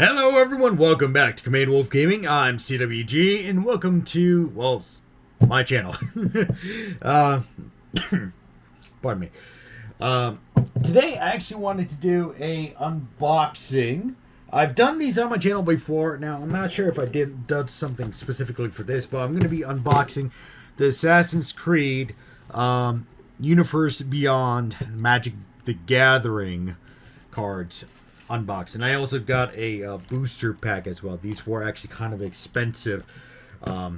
Hello everyone, welcome back to Command Wolf Gaming. I'm CWG, and welcome to, well, my channel. uh, pardon me. Today I actually wanted to do a unboxing. I've done these on my channel before. Now, I'm not sure if I done something specifically for this, but I'm going to be unboxing the Assassin's Creed Universe Beyond Magic the Gathering cards unboxed. And I also got a booster pack as well. These were actually kind of expensive. Yeah,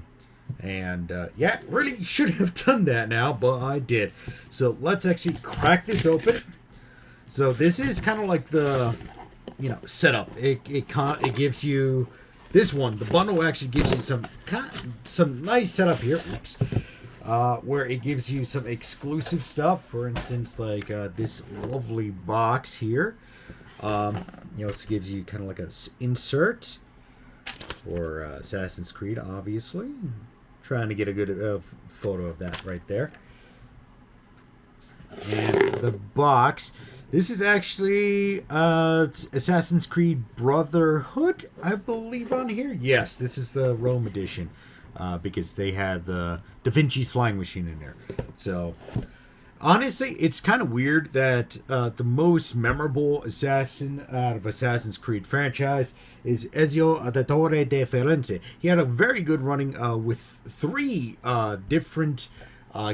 really should have done that now, but I did. So let's actually crack this open. So this is kind of like the, setup. It gives you this one. The bundle actually gives you some nice setup here. Oops. Where it gives you some exclusive stuff. For instance, like this lovely box here. It also gives you kind of like a insert for Assassin's Creed, obviously. Trying to get a good photo of that right there. And the box. This is actually Assassin's Creed Brotherhood, I believe, on here. Yes, this is the Rome edition because they had the Da Vinci's flying machine in there. So, honestly, it's kind of weird that the most memorable assassin out of Assassin's Creed franchise is Ezio Auditore de Firenze. He had a very good running with three different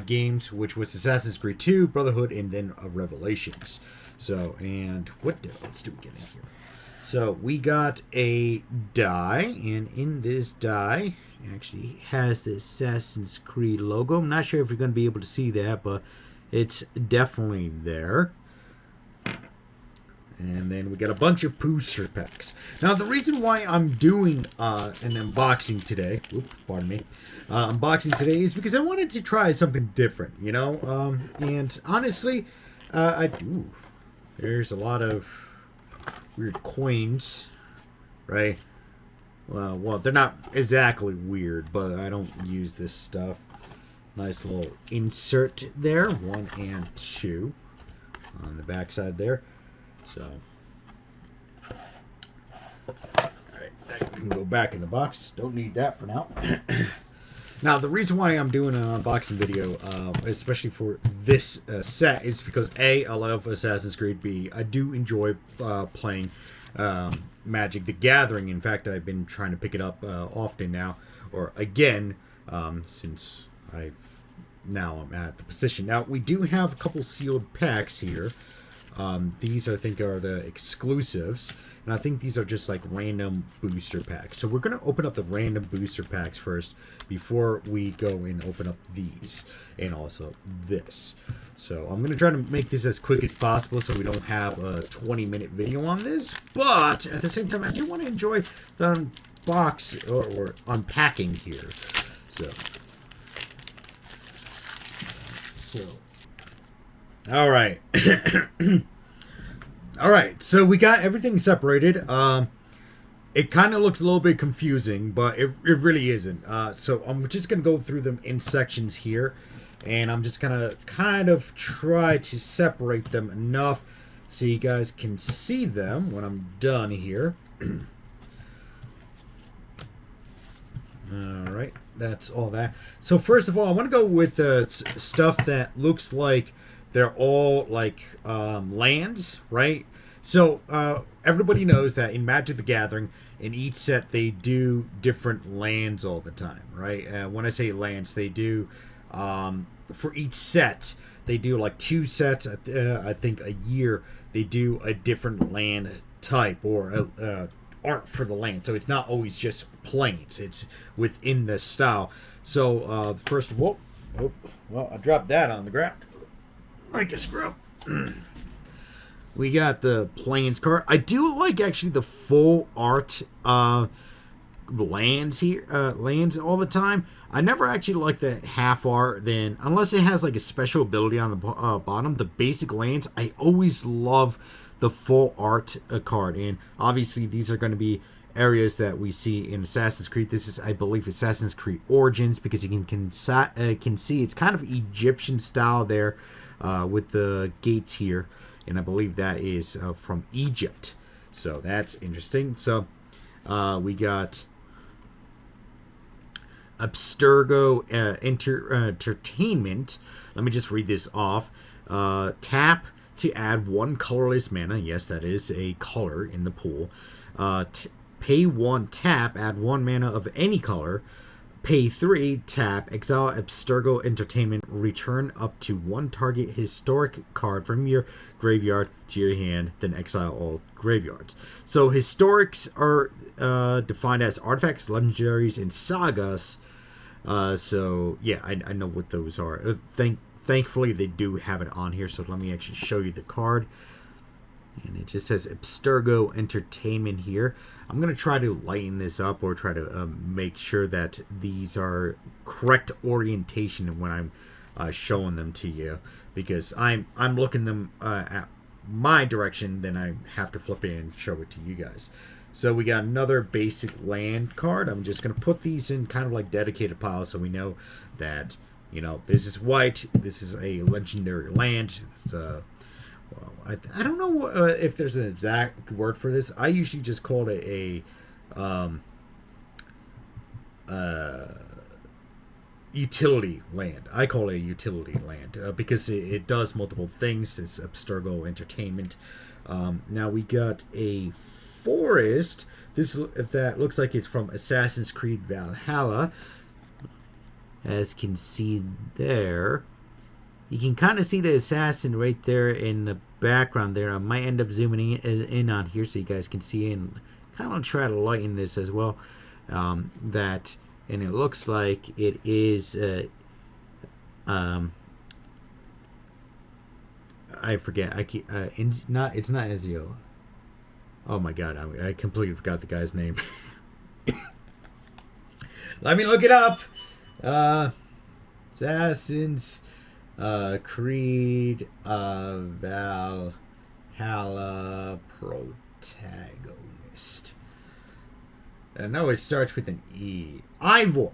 games, which was Assassin's Creed 2, Brotherhood, and then Revelations. So, and what else do we get in here? So, we got a die, and in this die, it actually has the Assassin's Creed logo. I'm not sure if you're going to be able to see that, but it's definitely there. And then we got a bunch of booster packs. Now, the reason why I'm doing an unboxing today, unboxing today is because I wanted to try something different, and honestly, there's a lot of weird coins, right? Well, they're not exactly weird, but I don't use this stuff. Nice little insert there, 1 and 2 on the back side there. So, alright, that can go back in the box. Don't need that for now. Now, the reason why I'm doing an unboxing video, especially for this set, is because A, I love Assassin's Creed, B, I do enjoy playing Magic the Gathering. In fact, I've been trying to pick it up often now, or again, since I'm at the position. Now, we do have a couple sealed packs here. These, I think, are the exclusives. And I think these are just like random booster packs. So we're going to open up the random booster packs first before we go and open up these. And also this. So I'm going to try to make this as quick as possible so we don't have a 20-minute video on this. But at the same time, I do want to enjoy the unbox or unpacking here. So, all right. All right, so we got everything separated. It kind of looks a little bit confusing, but it really isn't. So I'm just going to go through them in sections here, and I'm just going to kind of try to separate them enough so you guys can see them when I'm done here. All right, that's all that. So first of all, I want to go with the stuff that looks like they're all like lands, right? So everybody knows that in Magic the Gathering, in each set, they do different lands all the time, right? When I say lands, they do, for each set, they do like 2 sets, I think a year, they do a different land type or art for the land. So it's not always just plains, it's within the style. So first of all, I dropped that on the ground like a scrub. We got the plains card. I do like actually the full art lands here, lands all the time. I never actually like the half art. Then unless it has like a special ability on the bottom, the basic lands, I always love the full art card. And obviously these are going to be areas that we see in Assassin's Creed. This is, I believe, Assassin's Creed Origins, because you can see it's kind of Egyptian style there with the gates here. And I believe that is from Egypt. So that's interesting. So We got Abstergo Entertainment. Let me just read this off. Tap to add 1 colorless mana. Yes, that is a color in the pool. Pay 1 tap, add 1 mana of any color. Pay 3 tap, exile Abstergo Entertainment, return up to 1 target historic card from your graveyard to your hand, then exile all graveyards. So historics are defined as artifacts, legendaries, and sagas. So yeah, I know what those are. Thankfully they do have it on here, so let me actually show you the card. And it just says Abstergo Entertainment here. I'm going to try to lighten this up, or try to make sure that these are correct orientation when I'm showing them to you, because I'm looking them at my direction, then I have to flip it and show it to you guys. So we got another basic land card. I'm just going to put these in kind of like dedicated piles, so we know that, you know, this is white, this is a legendary land. It's well, I don't know if there's an exact word for this. I usually just call it a utility land. I call it a utility land because it does multiple things. It's Abstergo Entertainment. Now we got a forest. That looks like it's from Assassin's Creed Valhalla. As you can see there. You can kind of see the assassin right there in the background there. I might end up zooming in on here so you guys can see, and kind of try to lighten this as well. And it looks like it is I forget. It's not Ezio. Oh my god, I completely forgot the guy's name. Let me look it up. Assassin's Creed Valhalla protagonist. I know it starts with an E. Ivor.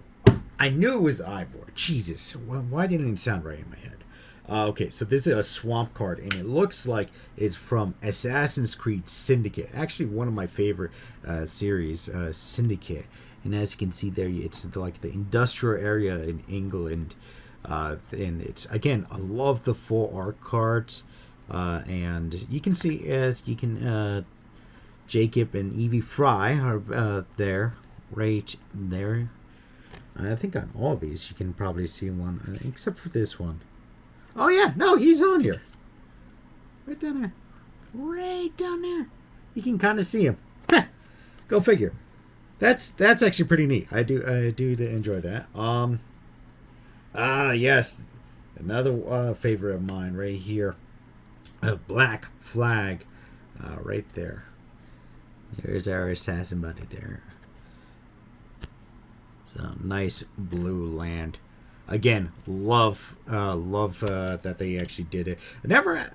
I knew it was Ivor. Jesus, why didn't it sound right in my head? Okay, so this is a swamp card, and it looks like it's from Assassin's Creed Syndicate. Actually, one of my favorite series, Syndicate. And as you can see there, it's like the industrial area in England. And it's, again, I love the full art cards. And you can see, Jacob and Evie Fry are there, right there. I think on all of these you can probably see one, except for this one. Oh yeah, no, he's on here. Right down there. Right down there. You can kind of see him. Go figure. That's actually pretty neat. I do enjoy that. Yes, another favorite of mine right here. A Black Flag, right there. There's our assassin buddy there. So nice blue land. Again, love that they actually did it.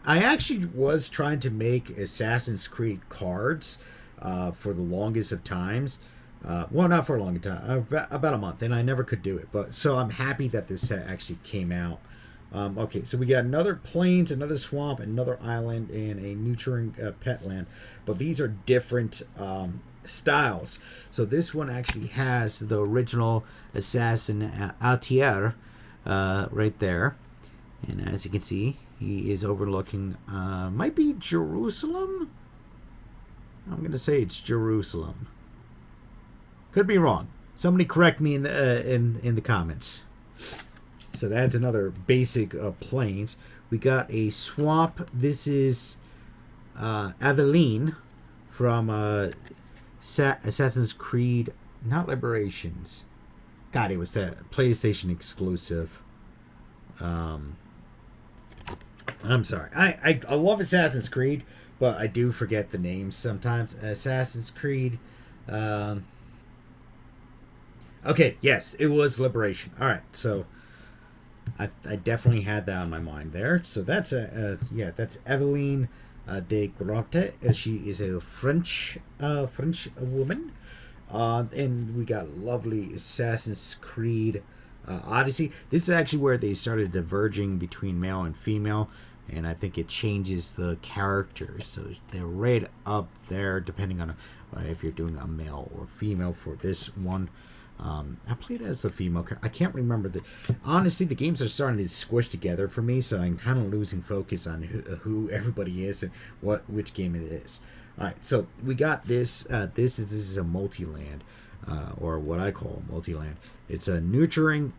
I actually was trying to make Assassin's Creed cards for the longest of times. Well, not for a long time, about a month, and I never could do it. But so I'm happy that this set actually came out. Okay, so we got another plains, another swamp, another island, and a nurturing pet land. But these are different styles. So this one actually has the original assassin Altier right there, and as you can see, he is overlooking might be Jerusalem. I'm gonna say it's Jerusalem. Could be wrong. Somebody correct me in the comments. So that's another basic plains. We got a swamp. This is Aveline from Assassin's Creed, not Liberations. God, it was the PlayStation exclusive. I'm sorry. I love Assassin's Creed, but I do forget the names sometimes. Assassin's Creed. Okay, yes, it was Liberation. All right, so I definitely had that on my mind there. So that's that's Eveline de Grotte. She is a French woman, and we got lovely Assassin's Creed Odyssey. This is actually where they started diverging between male and female, and I think it changes the characters. So they're right up there, depending on if you're doing a male or female for this one. I played as the female. I can't remember honestly, the games are starting to squish together for me, so I'm kind of losing focus on who everybody is and which game it is. All right, so we got this. This is a multi-land, or what I call multi-land. It's a nurturing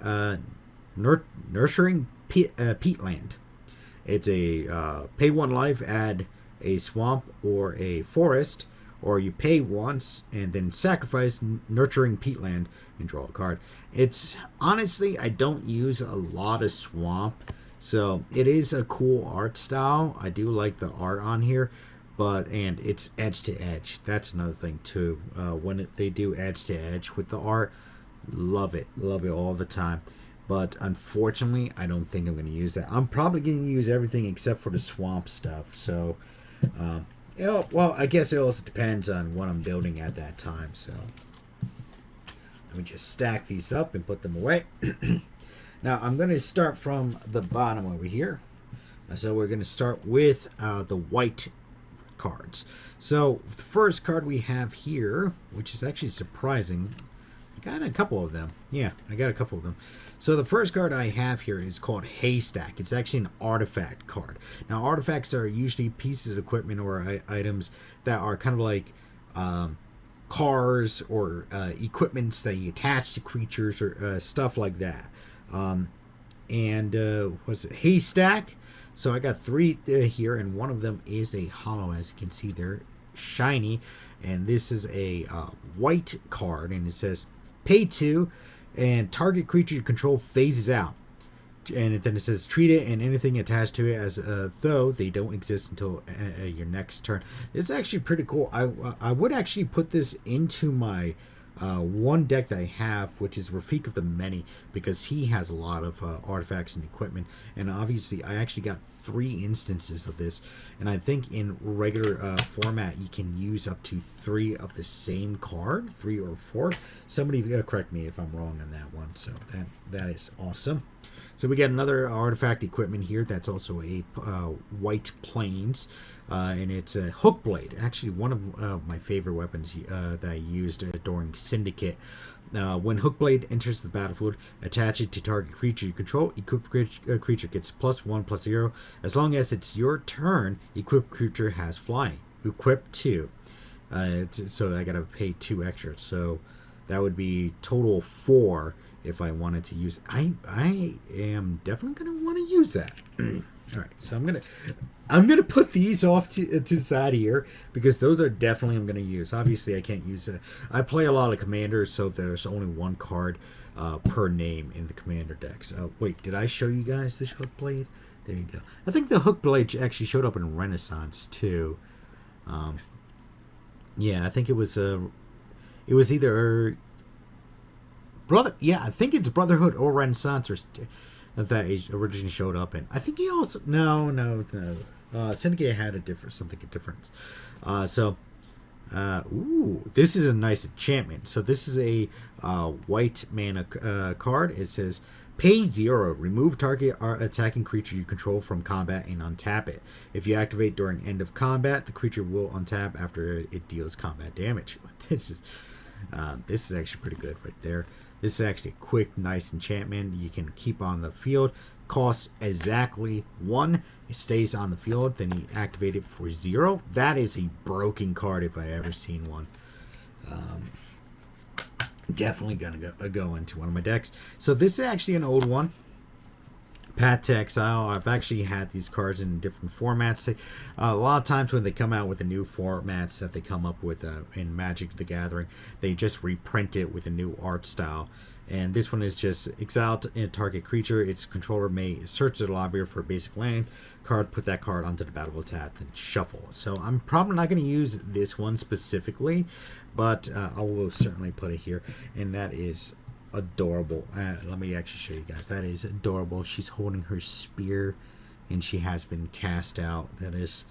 peatland. It's a pay 1 life, add a swamp or a forest, or you pay once and then sacrifice nurturing peatland and draw a card. It's honestly, I don't use a lot of swamp, so it is a cool art style. I do like the art on here, and it's edge to edge. That's another thing too. When they do edge to edge with the art, love it all the time. But unfortunately, I don't think I'm going to use that. I'm probably going to use everything except for the swamp stuff. So, well, I guess it also depends on what I'm building at that time. So, let me just stack these up and put them away. Now, I'm going to start from the bottom over here. So, we're going to start with the white cards. So, the first card we have here, which is actually surprising, I got a couple of them. Yeah, I got a couple of them. So the first card I have here is called Haystack. It's actually an artifact card. Now, artifacts are usually pieces of equipment or items that are kind of like cars or equipments that you attach to creatures or stuff like that. What's it? Haystack. So I got 3 here, and one of them is a hollow, as you can see there, shiny. And this is a white card, and it says pay 2, and target creature you control phases out. And then it says treat it and anything attached to it as though they don't exist until your next turn. It's actually pretty cool. I would actually put this into my one deck that I have, which is Rafiq of the Many, because he has a lot of artifacts and equipment. And obviously, I actually got 3 instances of this. And I think in regular format, you can use up to 3 of the same card, 3 or 4. Somebody correct me if I'm wrong on that one. So that is awesome. So we got another artifact equipment here. That's also a white plains. And it's a hook blade. Actually, one of my favorite weapons that I used during Syndicate. When hook blade enters the battlefield, attach it to target creature you control. Equipped creature gets +1/+0. As long as it's your turn, equipped creature has flying. Equip 2. So I gotta pay 2 extra. So that would be total 4 if I wanted to use. I am definitely gonna want to use that. All right, so I'm gonna put these off to the side here because those are definitely I'm gonna use. Obviously, I can't use it. I play a lot of commanders, so there's only 1 card per name in the commander decks. Wait, did I show you guys this hook blade? There you go. I think the hook blade actually showed up in Renaissance too. Yeah, I think it was either Brother. Yeah, I think it's Brotherhood or Renaissance or. That he originally showed up in. I think he also no. Syndicate had something different. This is a nice enchantment. So this is a white mana card. It says pay 0, remove target attacking creature you control from combat and untap it. If you activate during end of combat, the creature will untap after it deals combat damage. This is actually pretty good right there. This is actually a quick, nice enchantment you can keep on the field. Costs exactly 1. It stays on the field. Then you activate it for 0. That is a broken card if I ever seen one. Definitely gonna go into one of my decks. So this is actually an old one. Path to Exile. I've actually had these cards in different formats. A lot of times when they come out with the new formats that they come up with in Magic the Gathering, they just reprint it with a new art style. And this one is just exile a target creature. Its controller may search the library for a basic land card, put that card onto the battlefield tab, and shuffle. So I'm probably not going to use this one specifically, but I will certainly put it here. And that is adorable. Let me actually show you guys. That is adorable. She's holding her spear and she has been cast out. That is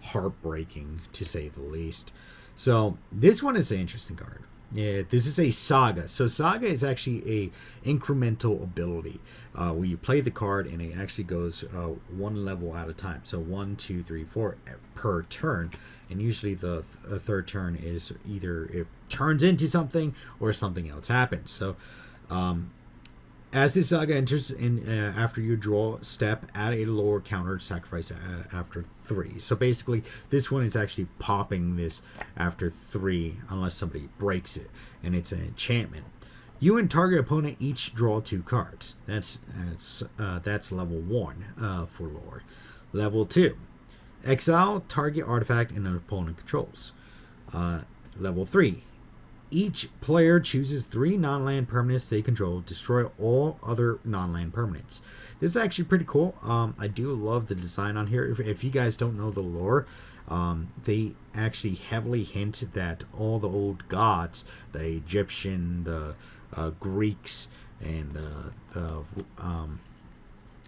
heartbreaking to say the least. So this one is an interesting card. Yeah, this is a saga. So saga is actually a incremental ability where you play the card and it actually goes one level at a time. So 1, 2, 3, 4 per turn, and usually the third turn is either it turns into something or something else happens. So as this saga enters in, after you draw a step, add a lower counter sacrifice after 3. So basically, this one is actually popping this after 3, unless somebody breaks it, and it's an enchantment. You and target opponent each draw 2 cards. That's level 1 for lore. Level 2, exile target artifact and an opponent controls. Level 3. Each player chooses 3 non-land permanents they control. Destroy all other non-land permanents. This is actually pretty cool. I do love the design on here. If you guys don't know the lore, they actually heavily hint that all the old gods, the Egyptian, the Greeks, and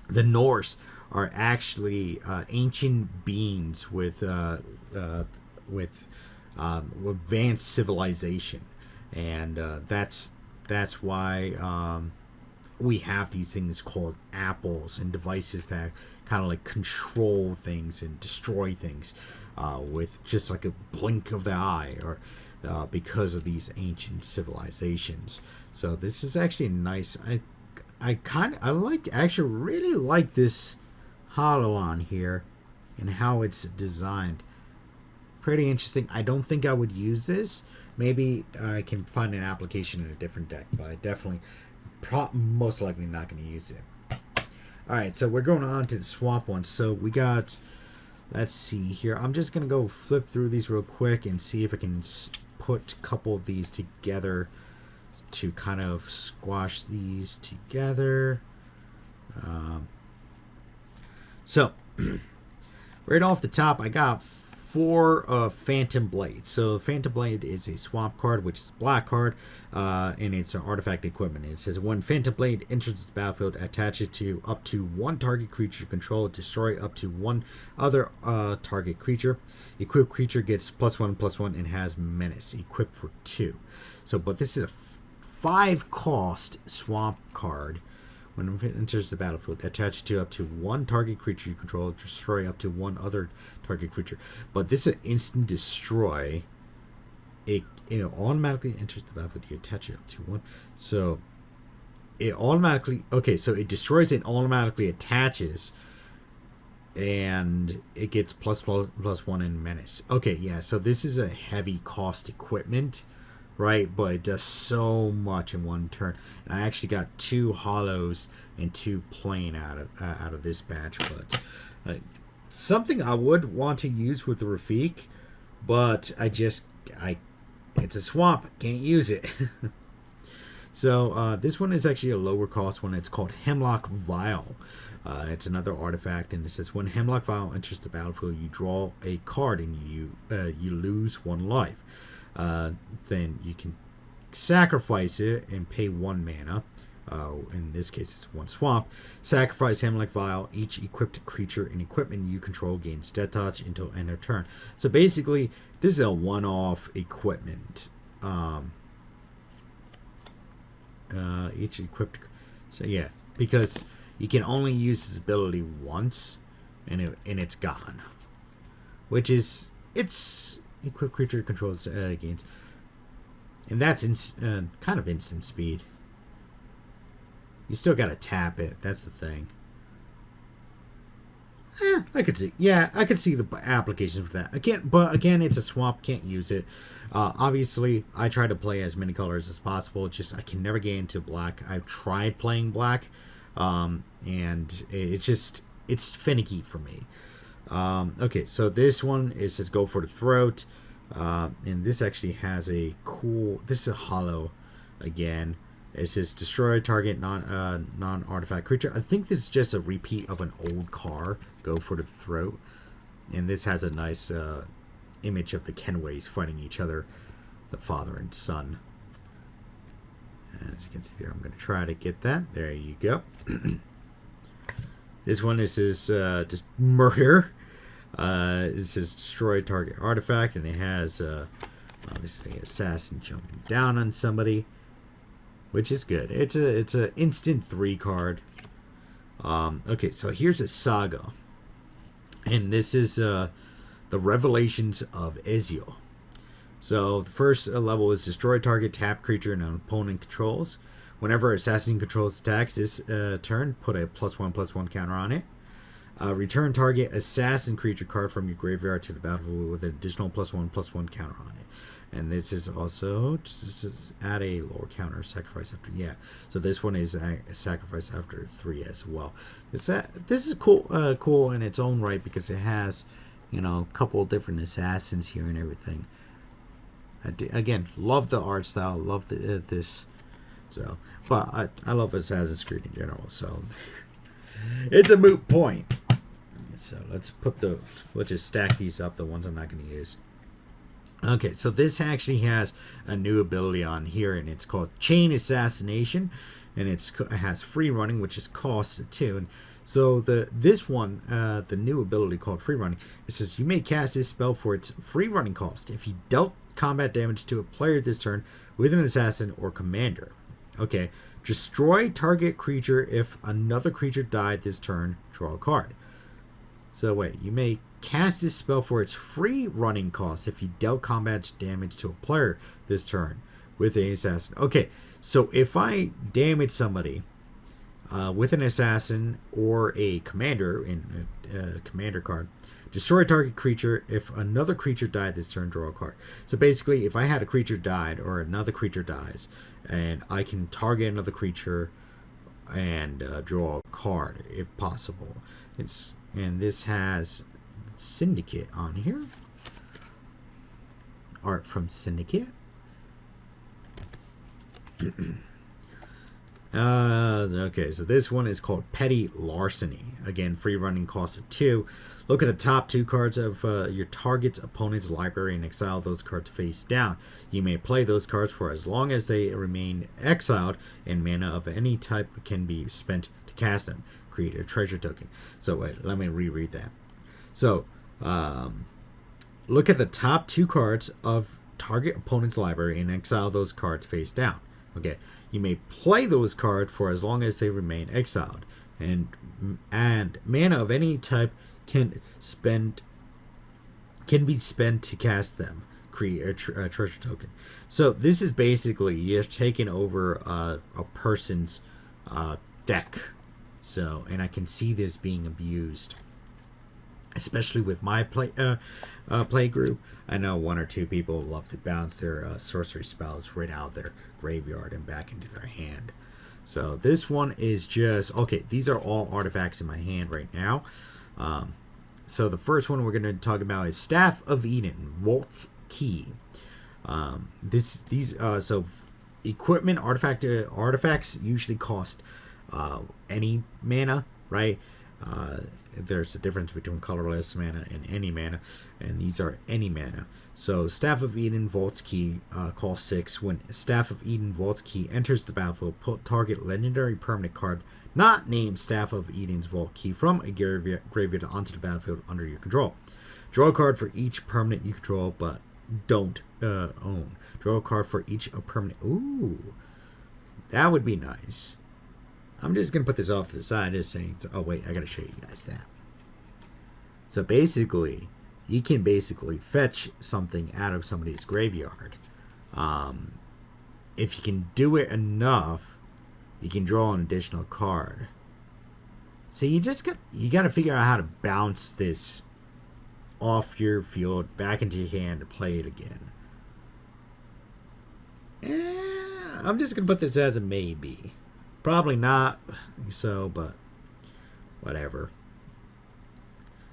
the Norse, are actually ancient beings with advanced civilization, and that's why we have these things called apples and devices that kind of like control things and destroy things with just like a blink of the eye, or because of these ancient civilizations. So this is actually nice. I actually really like this holo on here and how it's designed. Pretty interesting. I don't think I would use this. Maybe I can find an application in a different deck, but I definitely most likely not going to use it. Alright, so we're going on to the swamp one. So we got, let's see here. I'm just going to go flip through these real quick and see if I can put a couple of these together to kind of squash these together. So, right off the top, I got 4 Phantom Blade. So Phantom Blade is a swamp card, which is a black card, and it's an artifact equipment. It says when Phantom Blade enters the battlefield, attach it to up to 1 target creature you control, destroy up to 1 other target creature. Equipped creature gets +1/+1 and has menace, equipped for 2. So, but this is a 5 cost swamp card. When it enters the battlefield, attach to up to 1 target creature you control, destroy up to 1 other target creature. But this is an instant destroy. It automatically enters the battlefield. You attach it up to 1. So it automatically, okay, so it destroys it, automatically attaches, and it gets +1 in menace. Okay, yeah, so this is a heavy cost equipment, right? But it does so much in 1 turn. And I actually got 2 holos and 2 plain out of this batch. But something I would want to use with the Rafiq, but it's a swamp, can't use it. So this one is actually a lower cost one. It's called Hemlock Vial. It's another artifact, and it says when Hemlock Vial enters the battlefield, you draw a card and you lose 1 life. Then you can sacrifice it and pay 1 mana. In this case, it's 1 swamp. Sacrifice Hemlock Vial. Each equipped creature and equipment you control gains Death Touch until end of turn. So basically, this is a one-off equipment. Each equipped. So yeah, because you can only use this ability once, and it's gone. Which is equipped creature controls gains, and that's kind of instant speed. You still gotta tap it. That's the thing. I could see. Yeah, I could see the application for that. Again, it's a swamp. Can't use it. Obviously, I try to play as many colors as possible. Just I can never get into black. I've tried playing black, and it's finicky for me. Okay, so this one says go for the throat, and this actually has a cool. This is a holo, again. It says destroy target non-artifact creature. I think this is just a repeat of an old car. Go for the throat, and this has a nice image of the Kenways fighting each other, the father and son. As you can see there, I'm going to try to get that. There you go. This one is just murder. It says destroy target artifact, and it has Obviously, assassin jumping down on somebody, which is good. It's a instant 3 card. Okay, so here's a saga, and this is the Revelations of Ezio. So the first level is destroy target tap creature and an opponent controls. Whenever assassin controls attacks this turn, put a +1/+1 counter on it. Return target assassin creature card from your graveyard to the battlefield with an additional +1/+1 counter on it. And this is also just add a lower counter, sacrifice after. Yeah, so this one is a sacrifice after 3 as well. This is cool, cool in its own right because it has, you know, a couple different assassins here and everything. Again, love the art style, love this. So, but I love Assassin's Creed in general. So it's a moot point. So let's just stack these up, the ones I'm not going to use. Okay, so this actually has a new ability on here, and it's called Chain Assassination, and it has free running, which is cost 2. And so this one, the new ability called free running, it says you may cast this spell for its free running cost if you dealt combat damage to a player this turn with an assassin or commander. Okay, destroy target creature. If another creature died this turn, draw a card. So wait, you may cast this spell for its free running cost if you dealt combat damage to a player this turn with an assassin. Okay, so if I damage somebody with an assassin or a commander in a commander card, destroy target creature. If another creature died this turn, draw a card. So basically, if I had a creature died or another creature dies, and I can target another creature and draw a card if possible. And this has Syndicate on here. Art from Syndicate. Okay, so this one is called Petty Larceny. Again, free running cost of 2. Look at the top 2 cards of your target's opponent's library and exile those cards face down. You may play those cards for as long as they remain exiled, and mana of any type can be spent to cast them. Create a treasure token. So wait, let me reread that. So, look at the top 2 cards of target opponent's library and exile those cards face down. Okay, you may play those cards for as long as they remain exiled, and mana of any type can be spent to cast them. Create a treasure token. So this is basically you're taking over a person's deck. So, and I can see this being abused, especially with my play group. I know 1 or 2 people love to bounce their sorcery spells right out of their graveyard and back into their hand. So this one is just okay. These are all artifacts in my hand right now. So the first one we're going to talk about is Staff of Eden, Vault's Key. So equipment artifacts usually cost any mana, right? There's a difference between colorless mana and any mana, and these are any mana. So Staff of Eden Vault's Key costs 6. When Staff of Eden Vault's Key enters the battlefield, put target legendary permanent card not named Staff of Eden's Vault Key from a graveyard onto the battlefield under your control. Draw a card for each permanent you control but don't own. Draw a card for each permanent. Ooh, that would be nice. I'm just going to put this off to the side, just saying, oh wait, I got to show you guys that. So basically, you can basically fetch something out of somebody's graveyard. If you can do it enough, you can draw an additional card. So you got to figure out how to bounce this off your field, back into your hand to play it again. I'm just going to put this as a maybe. Probably not so, but whatever.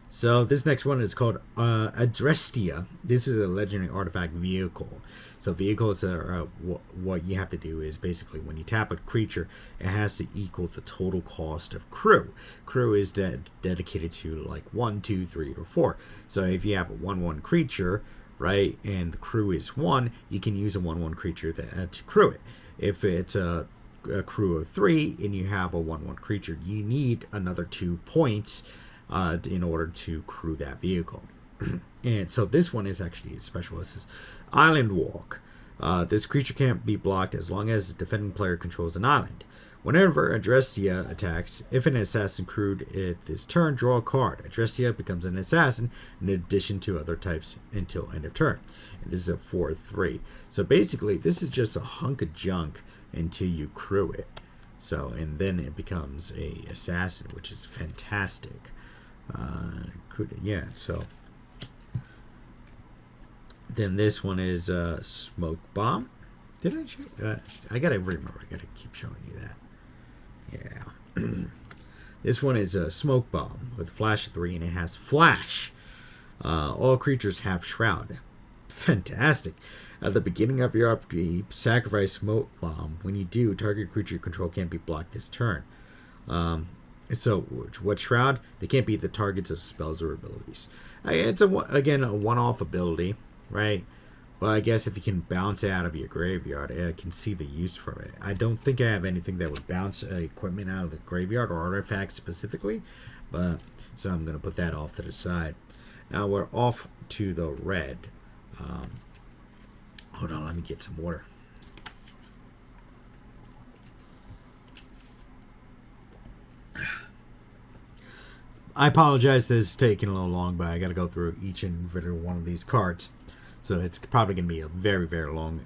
So this next one is called Adrestia. This is a legendary artifact vehicle. So vehicles are what you have to do is basically when you tap a creature, it has to equal the total cost of crew. Crew is dedicated to like 1, 2, 3, or 4. So if you have a 1/1 creature, right, and the crew is 1, you can use a 1/1 creature to crew it. If it's a crew of 3 and you have a 1/1 creature, you need another 2 points in order to crew that vehicle. And so this one is actually a special. It says Island Walk. This creature can't be blocked as long as the defending player controls an island. Whenever Adrestia attacks, if an assassin crewed it this turn, draw a card. Adrestia becomes an assassin in addition to other types until end of turn. And this is a 4/3. So basically, this is just a hunk of junk until you crew it. So, and then it becomes a assassin, which is fantastic. Yeah, so then this one is Smoke Bomb. Did I show? I gotta remember. I gotta keep showing you that. Yeah. This one is a Smoke Bomb with Flash 3, and it has Flash. All creatures have Shroud. Fantastic. At the beginning of your upkeep, sacrifice Smoke Bomb. When you do, target creature you control can't be blocked this turn. So, what Shroud? They can't be the targets of spells or abilities. It's, again, a one-off ability, right? But I guess if you can bounce it out of your graveyard, I can see the use for it. I don't think I have anything that would bounce equipment out of the graveyard or artifacts specifically, but so I'm going to put that off to the side. Now we're off to the red. Hold on, let me get some water. I apologize this is taking a little long, but I got to go through each and every one of these cards. So it's probably going to be a very, very long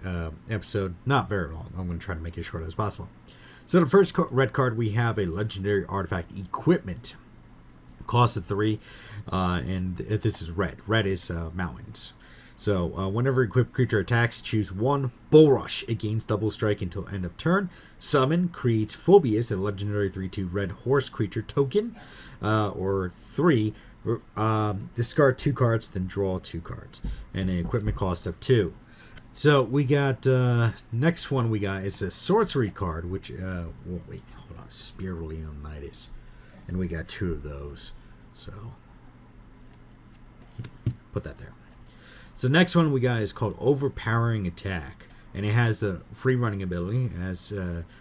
episode. Not very long. I'm going to try to make it as short as possible. So the first red card, we have a legendary artifact equipment. Cost of 3. And this is red. Red is mountains. So whenever equipped creature attacks, choose 1 Bull Rush. It gains double strike until end of turn. Summon creates Phobius, a legendary 3/2 red horse creature token. Or 3. Discard 2 cards, then draw 2 cards, and an equipment cost of 2. So we got next one we got is a sorcery card, which wait, hold on, Spear of Leonidas, and we got 2 of those. So put that there. So next one we got is called Overpowering Attack, and it has a free running ability,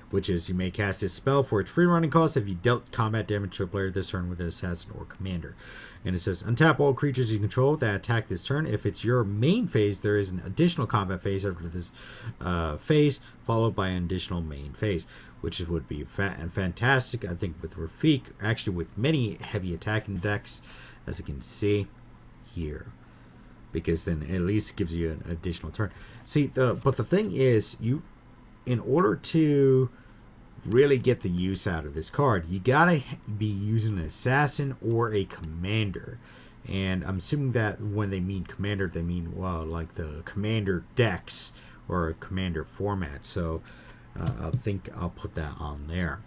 which is you may cast this spell for its free running cost if you dealt combat damage to a player this turn with an assassin or commander. And it says untap all creatures you control that attack this turn. If it's your main phase, there is an additional combat phase after this phase, followed by an additional main phase, which would be fantastic. I think with Rafiq, actually with many heavy attacking decks, as you can see here. Because then at least gives you an additional turn. See, but the thing is, in order to really get the use out of this card, you gotta be using an assassin or a commander. And I'm assuming that when they mean commander, they mean, well, like the commander decks or a commander format. So I think I'll put that on there.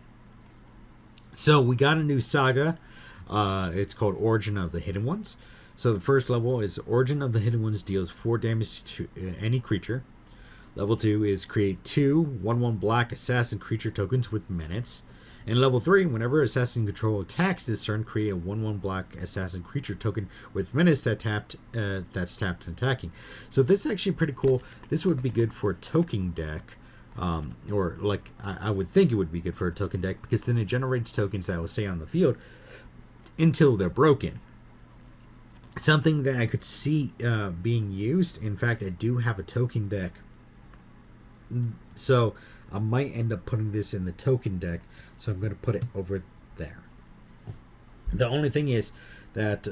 So we got a new saga. It's called Origin of the Hidden Ones. So the first level is Origin of the Hidden Ones deals 4 damage to any creature. Level 2 is create 2 1/1 black assassin creature tokens with menace. And level 3, whenever assassin control attacks this turn, create a 1/1 black assassin creature token with menace that's tapped and attacking. So this is actually pretty cool. This would be good for a token deck. Or like I would think it would be good for a token deck, because then it generates tokens that will stay on the field until they're broken. Something that I could see being used. In fact, I do have a token deck, so I might end up putting this in the token deck. So I'm going to put it over there. The only thing is that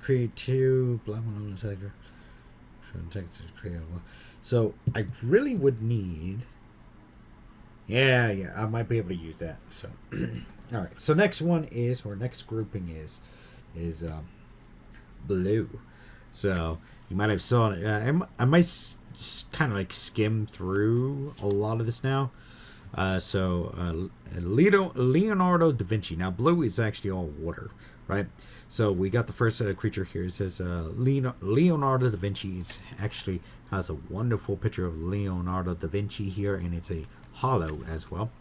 create 2 black one on the side. So I really would need. Yeah, I might be able to use that. So. All right, so next one is, or next grouping is blue. So you might have saw it. I might kind of like skim through a lot of this now. Leonardo da Vinci. Now blue is actually all water, right? So we got the first creature here. It says Leonardo da Vinci. It actually has a wonderful picture of Leonardo da Vinci here, and it's a hollow as well.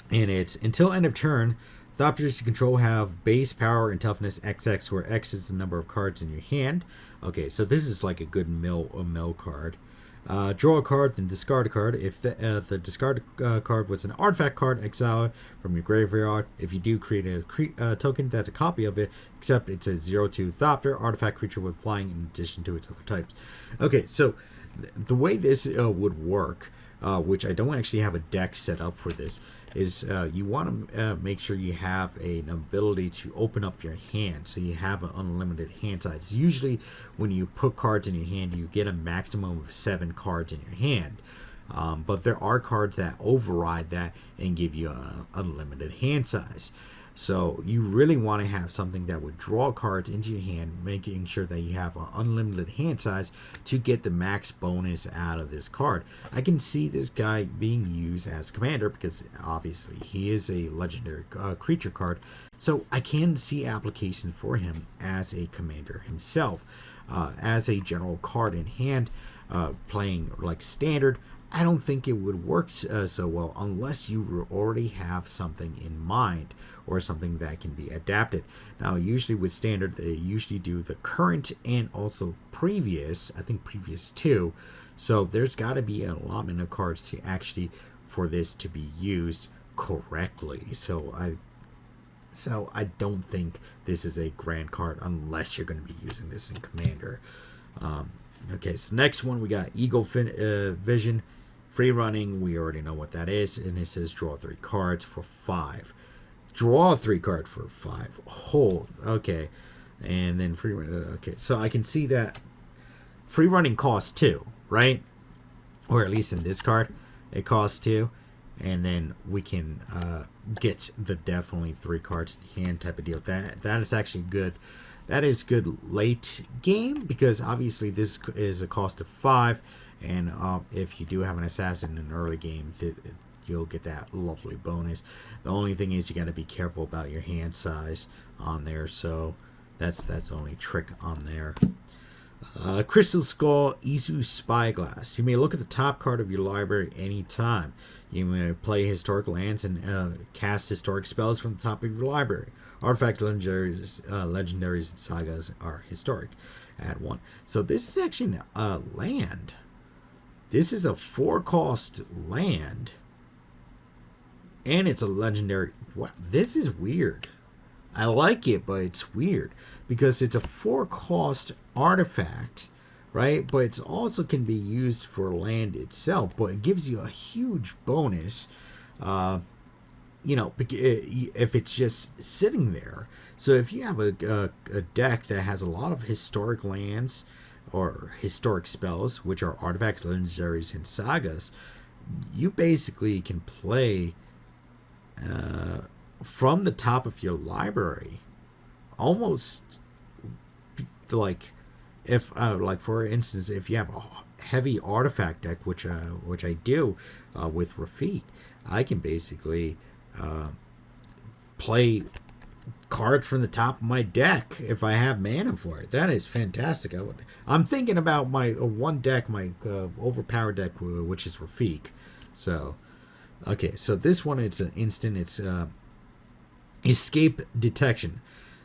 And it's until end of turn, the objects you control have base power and toughness XX, where X is the number of cards in your hand. Okay, so this is like a good mill card. Draw a card, then discard a card. If the discard card was an artifact card, exile it from your graveyard. If you do create a token that's a copy of it, except it's a 0/2 Thopter, artifact creature with flying in addition to its other types. Okay, so the way this would work, which I don't actually have a deck set up for this, is you want to make sure you have an ability to open up your hand, so you have an unlimited hand size. Usually when you put cards in your hand, you get a maximum of 7 cards in your hand, but there are cards that override that and give you an unlimited hand size. So you really want to have something that would draw cards into your hand, making sure that you have an unlimited hand size to get the max bonus out of this card. I can see this guy being used as commander because obviously he is a legendary creature card. So I can see applications for him as a commander himself. As a general card in hand, playing like standard, I don't think it would work so well unless you already have something in mind or something that can be adapted. Now, usually with standard, they usually do the current and also previous, I think previous too. So there's got to be an allotment of cards to actually for this to be used correctly. So I don't think this is a grand card unless you're going to be using this in commander. Okay, so next one we got Eagle Vision. Free running, we already know what that is, and it says draw 3 cards for 5. Draw 3 cards for 5. Hold, okay, and then free running. Okay, so I can see that free running costs 2, right? Or at least in this card, it costs 2, and then we can get the definitely 3 cards in hand type of deal. That is actually good. That is good late game because obviously this is a cost of 5. And if you do have an assassin in an early game, you'll get that lovely bonus. The only thing is you got to be careful about your hand size on there. So that's the only trick on there. Crystal Skull, Isu Spyglass. You may look at the top card of your library anytime. You may play historic lands and cast historic spells from the top of your library. Artifact legendaries and sagas are historic. Add 1. So this is actually a land. This is a 4-cost land. And it's a legendary. Wow, this is weird. I like it, but it's weird. Because it's a 4-cost artifact, right? But it also can be used for land itself. But it gives you a huge bonus. If it's just sitting there. So if you have a deck that has a lot of historic lands or historic spells, which are artifacts, legendaries, and sagas, you basically can play from the top of your library, almost like if, for instance, if you have a heavy artifact deck, which I do with Rafiq, I can basically play cards from the top of my deck if I have mana for it. That is fantastic. I'm thinking about my one deck, my overpowered deck, which is Rafiq. So, okay, so this one, it's an instant. It's escape detection.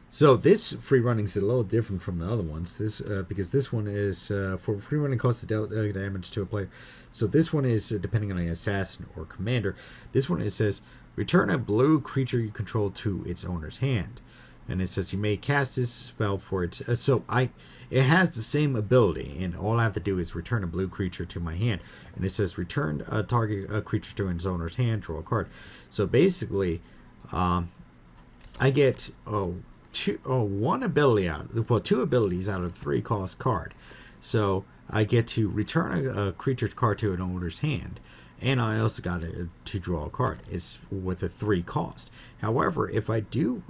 So this free running is a little different from the other ones. This because this one is for free running costs the damage to a player. So this one is depending on an assassin or commander. This one, it says return a blue creature you control to its owner's hand, and it says you may cast this spell for its. It has the same ability, and all I have to do is return a blue creature to my hand, and it says return a target creature to its owner's hand, draw a card. So basically, I get one ability two abilities out of 3-cost card. So I get to return a creature's card to an owner's hand, and I also got to draw a card. It's with a 3 cost. However, if I do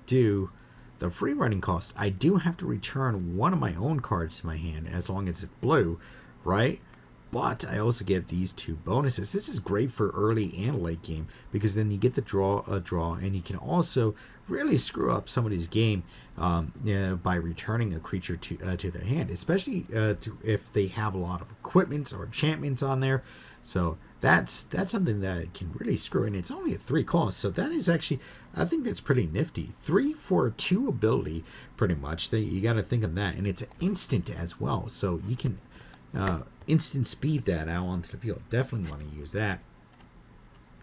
do the free running cost, I do have to return one of my own cards to my hand as long as it's blue, right? But I also get these 2 bonuses. This is great for early and late game because then you get to draw, and you can also really screw up somebody's game by returning a creature to their hand, especially if they have a lot of equipment or enchantments on there. So that's something that can really screw, and it's only a 3 cost. So that is actually, I think that's pretty nifty. 3 for a 2 ability, pretty much. You got to think of that, and it's instant as well. So you can instant speed that out onto the field. Definitely want to use that.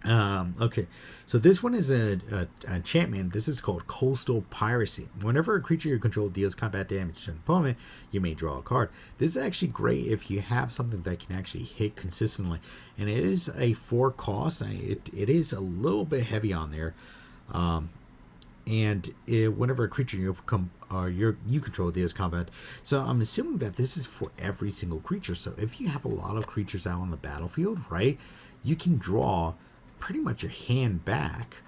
Okay, so this one is a enchantment. This is called Coastal Piracy. Whenever a creature you control deals combat damage to an opponent, you may draw a card. This is actually great if you have something that can actually hit consistently. And it is a 4 cost. It is a little bit heavy on there. Whenever a creature you control deals combat, so I'm assuming that this is for every single creature. So if you have a lot of creatures out on the battlefield, right, you can draw pretty much your hand back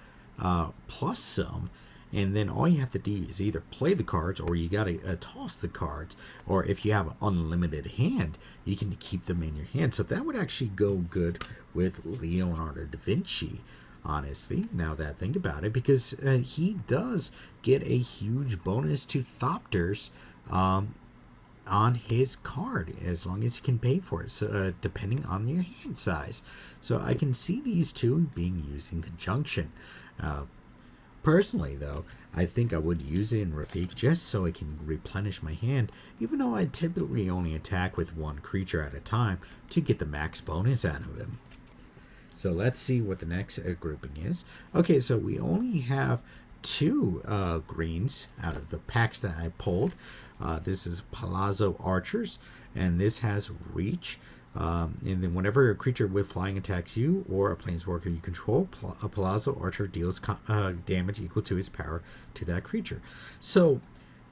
plus some, and then all you have to do is either play the cards or you gotta toss the cards, or if you have an unlimited hand, you can keep them in your hand. So that would actually go good with Leonardo da Vinci, honestly, now that I think about it, because he does get a huge bonus to Thopters on his card as long as you can pay for it, so depending on your hand size. So I can see these two being used in conjunction. Personally though, I think I would use it in Rafik just so I can replenish my hand, even though I typically only attack with one creature at a time to get the max bonus out of him. So let's see what the next grouping is. Okay, so we only have 2 greens out of the packs that I pulled. This is Palazzo Archers, and this has Reach. And then whenever a creature with flying attacks you or a planeswalker you control, a Palazzo Archer deals damage equal to its power to that creature. So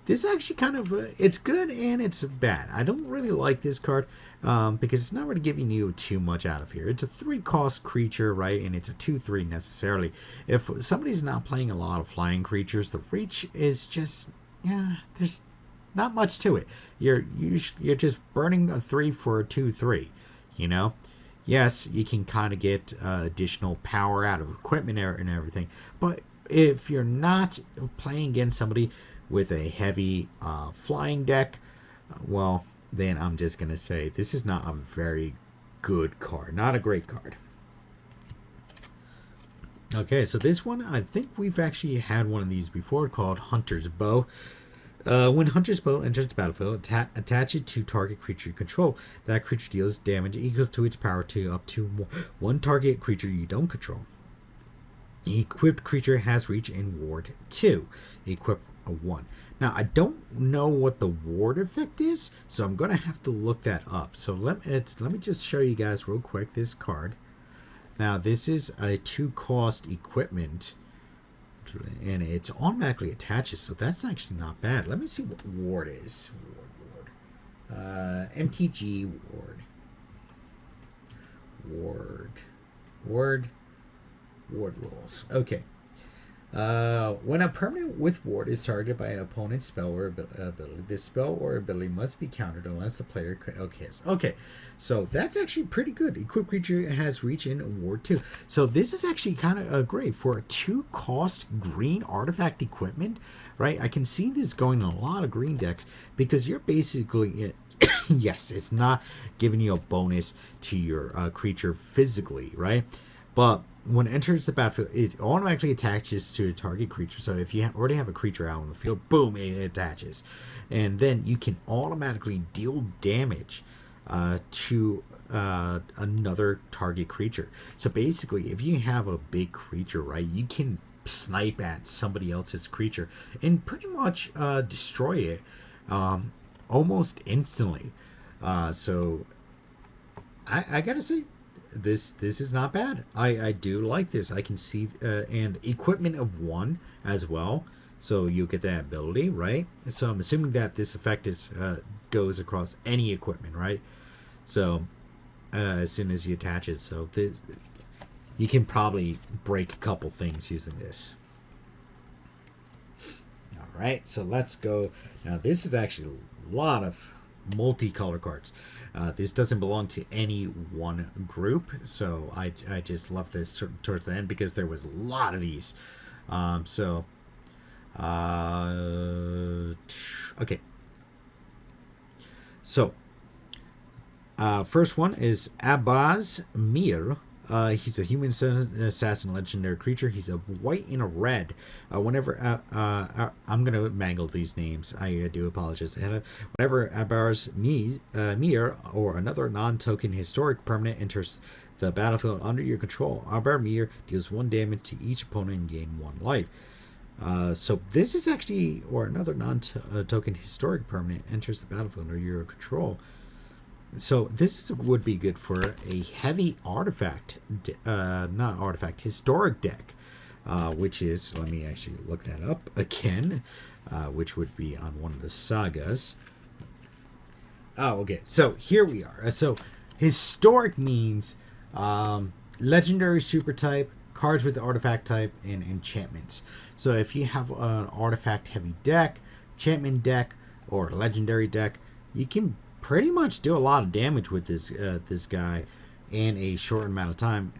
this is actually kind of it's good and it's bad. I don't really like this card because it's not really giving you too much out of here. It's a 3-cost creature, right? And it's a 2/3 necessarily. If somebody's not playing a lot of flying creatures, the Reach is just, there's not much to it. You're just burning a 3 for a 2/3, you know. Yes, you can kind of get additional power out of equipment and everything, but if you're not playing against somebody with a heavy flying deck, well, then I'm just gonna say this is not a very good card, not a great card. Okay, so this one, I think we've actually had one of these before, called Hunter's Bow. When Hunter's Bow enters the battlefield, attach it to target creature you control. That creature deals damage equal to its power to up to 1 target creature you don't control. The equipped creature has Reach in Ward 2. Equip a 1. Now, I don't know what the ward effect is, so I'm going to have to look that up. So let me just show you guys real quick this card. Now, this is a 2-cost equipment, and it's automatically attaches, so that's actually not bad. Let me see what ward is. MTG ward rules. Okay. When a permanent with ward is targeted by an opponent's spell or ability, this spell or ability must be countered unless the player okay, so that's actually pretty good. Equipped creature has Reach in Ward 2. So this is actually kind of great for a 2-cost green artifact equipment, right? I can see this going in a lot of green decks because you're basically yes, it's not giving you a bonus to your creature physically, right? But when it enters the battlefield, it automatically attaches to a target creature. So if you already have a creature out on the field, boom, it attaches. And then you can automatically deal damage to another target creature. So basically, if you have a big creature, right, you can snipe at somebody else's creature and pretty much destroy it almost instantly. So I gotta say, this is not bad. I do like this. I can see and equipment of 1 as well, so you get that ability, right? So I'm assuming that this effect is goes across any equipment, right? So as soon as you attach it, so this, you can probably break a couple things using this. All right, so let's go. Now this is actually a lot of multicolor cards. This doesn't belong to any one group, so I just left this towards the end because there was a lot of these. Okay. So, first one is Abbaz Mir, He's a human assassin legendary creature. He's a white and a red. I'm gonna mangle these names. I do apologize. Whenever Abar's Mir or another non-token historic permanent enters the battlefield under your control, Abar Mir deals 1 damage to each opponent and gain 1 life. So this is actually, or another non-token historic permanent enters the battlefield under your control. So this would be good for a heavy artifact, not artifact, historic deck, which is, let me actually look that up again, which would be on one of the sagas. Oh, okay. So here we are. So historic means legendary super type, cards with the artifact type, and enchantments. So if you have an artifact heavy deck, enchantment deck, or legendary deck, you can pretty much do a lot of damage with this guy in a short amount of time.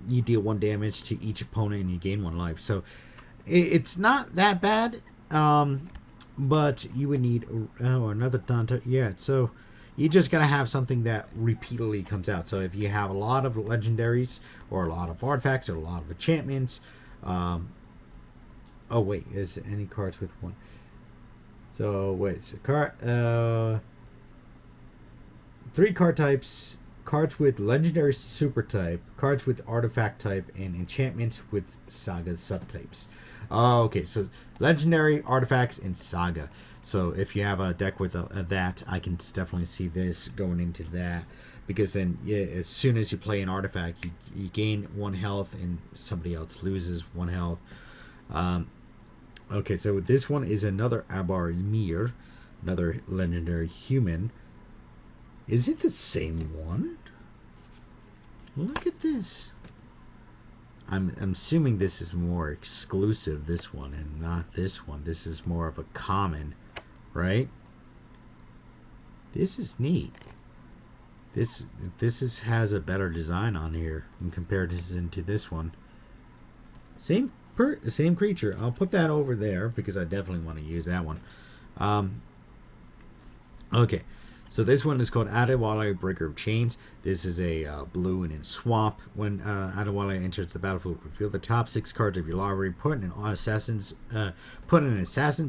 You deal 1 damage to each opponent and you gain 1 life. So it's not that bad, but you would need another Dante. Yeah, so you just gotta have something that repeatedly comes out. So if you have a lot of legendaries or a lot of artifacts or a lot of enchantments, oh wait, is any cards with 1? So wait, so card 3 card types, cards with legendary super type, cards with artifact type, and enchantments with saga subtypes. Okay, so legendary, artifacts, and saga. So if you have a deck with that, I can definitely see this going into that, because then as soon as you play an artifact, you gain 1 health and somebody else loses 1 health. Okay, so this one is another Abar Mir, another legendary human. Is it the same one? Look at this. I'm assuming this is more exclusive, this one, and not this one. This is more of a common, right? This is neat. This has a better design on here in comparison to this one. Same creature. I'll put that over there because I definitely want to use that one. Okay, so this one is called Adewale, Breaker of Chains. This is a blue and in swamp. When Adewale enters the battlefield, reveal the top 6 cards of your library. Put an assassin,